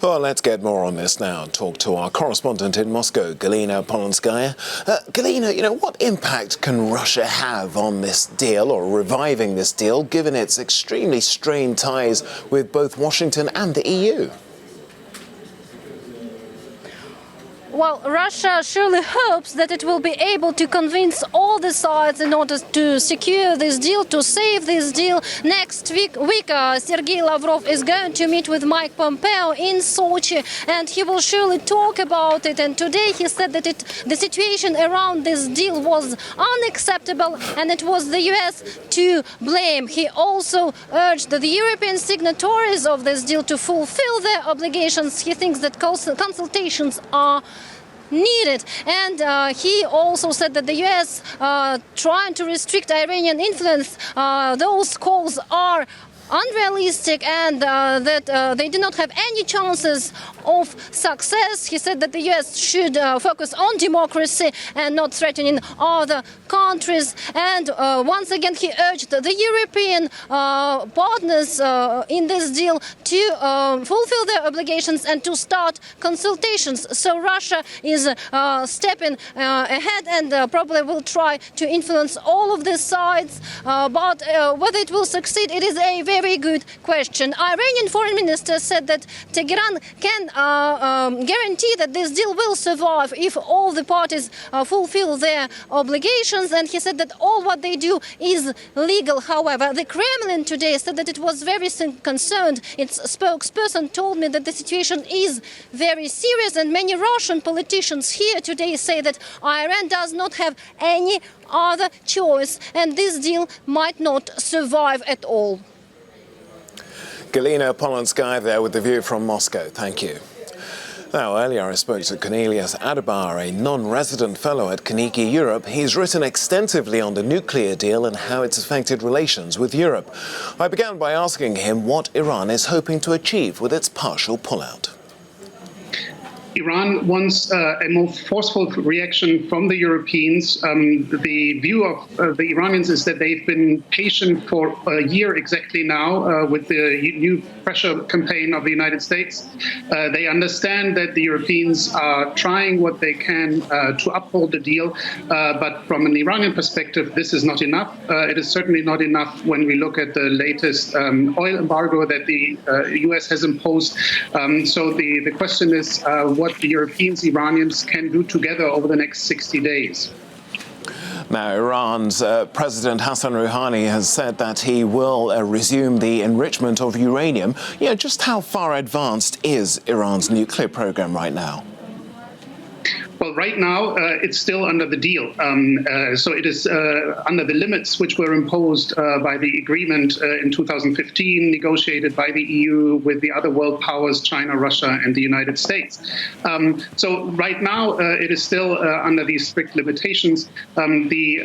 Well, let's get more on this now and talk to our correspondent in Moscow, Galina Polonskaya. Galina, what impact can Russia have on this deal or reviving this deal, given its extremely strained ties with both Washington and the EU? Well, Russia surely hopes that it will be able to convince all the sides in order to secure this deal, to save this deal. Next week, Sergei Lavrov is going to meet with Mike Pompeo in Sochi, and he will surely talk about it. And today he said that the situation around this deal was unacceptable, and it was the U.S. to blame. He also urged the European signatories of this deal to fulfill their obligations. He thinks that consultations are needed, and he also said that the U.S. Trying to restrict Iranian influence, those calls are unrealistic, and that they do not have any chances of success. He said that the U.S. should focus on democracy and not threatening other countries. And once again, he urged the European partners in this deal to fulfill their obligations and to start consultations. So Russia is stepping ahead and probably will try to influence all of the sides. But whether it will succeed, it is a very good question. Iranian foreign minister said that Tehran can guarantee that this deal will survive if all the parties fulfill their obligations, and he said that all what they do is legal. However, the Kremlin today said that it was very concerned. Its spokesperson told me that the situation is very serious, and many Russian politicians here today say that Iran does not have any other choice, and this deal might not survive at all. Galina Polonskaya there with the view from Moscow. Thank you. Now, earlier I spoke to Cornelius Adebar, a non-resident fellow at Carnegie Europe. He's written extensively on the nuclear deal and how it's affected relations with Europe. I began by asking him what Iran is hoping to achieve with its partial pullout. Iran wants a more forceful reaction from the Europeans. The view of the Iranians is that they've been patient for a year exactly now with the new pressure campaign of the United States. They understand that the Europeans are trying what they can to uphold the deal, but from an Iranian perspective, this is not enough. It is certainly not enough when we look at the latest oil embargo that the U.S. has imposed. So the question is what the Europeans, Iranians can do together over the next 60 days. Now, Iran's President Hassan Rouhani has said that he will resume the enrichment of uranium. Just how far advanced is Iran's nuclear program right now? Well, right now, it's still under the deal. So it is under the limits which were imposed by the agreement in 2015, negotiated by the EU with the other world powers, China, Russia, and the United States. So right now, it is still under these strict limitations. The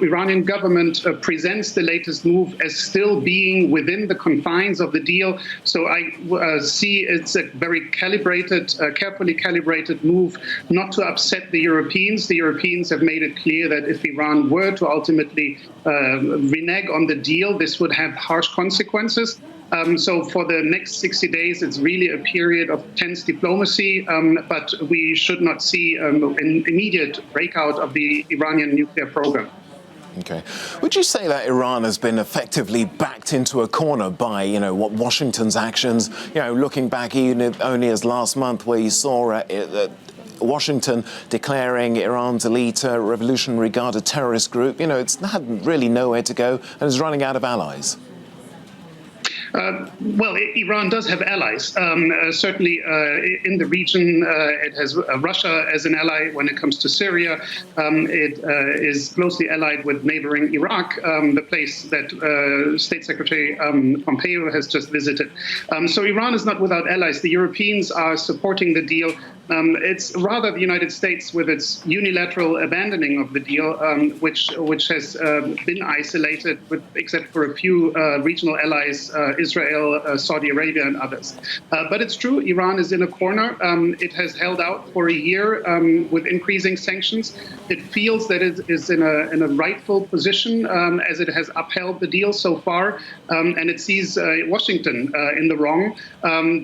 Iranian government presents the latest move as still being within the confines of the deal. So I see it's a very calibrated, carefully calibrated move, not to upset the Europeans. The Europeans have made it clear that if Iran were to ultimately renege on the deal, this would have harsh consequences. So for the next 60 days, it's really a period of tense diplomacy, but we should not see an immediate breakout of the Iranian nuclear program. Okay. Would you say that Iran has been effectively backed into a corner by, what Washington's actions, looking back even only as last month where you saw Washington declaring Iran's elite Revolutionary Guard a terrorist group? It's had really nowhere to go and is running out of allies. Well, Iran does have allies. Certainly in the region, it has Russia as an ally when it comes to Syria. It is closely allied with neighboring Iraq, the place that State Secretary Pompeo has just visited. So Iran is not without allies. The Europeans are supporting the deal. It's rather the United States with its unilateral abandoning of the deal, which has been isolated, except for a few regional allies Israel, Saudi Arabia, and others. But it's true, Iran is in a corner. It has held out for a year with increasing sanctions. It feels that it is in a rightful position as it has upheld the deal so far, and it sees Washington in the wrong.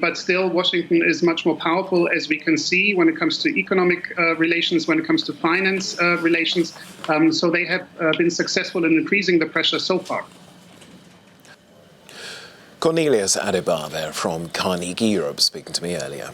But still, Washington is much more powerful, as we can see, when it comes to economic relations, when it comes to finance relations. So they have been successful in increasing the pressure so far. Cornelius Adebar there from Carnegie Europe speaking to me earlier.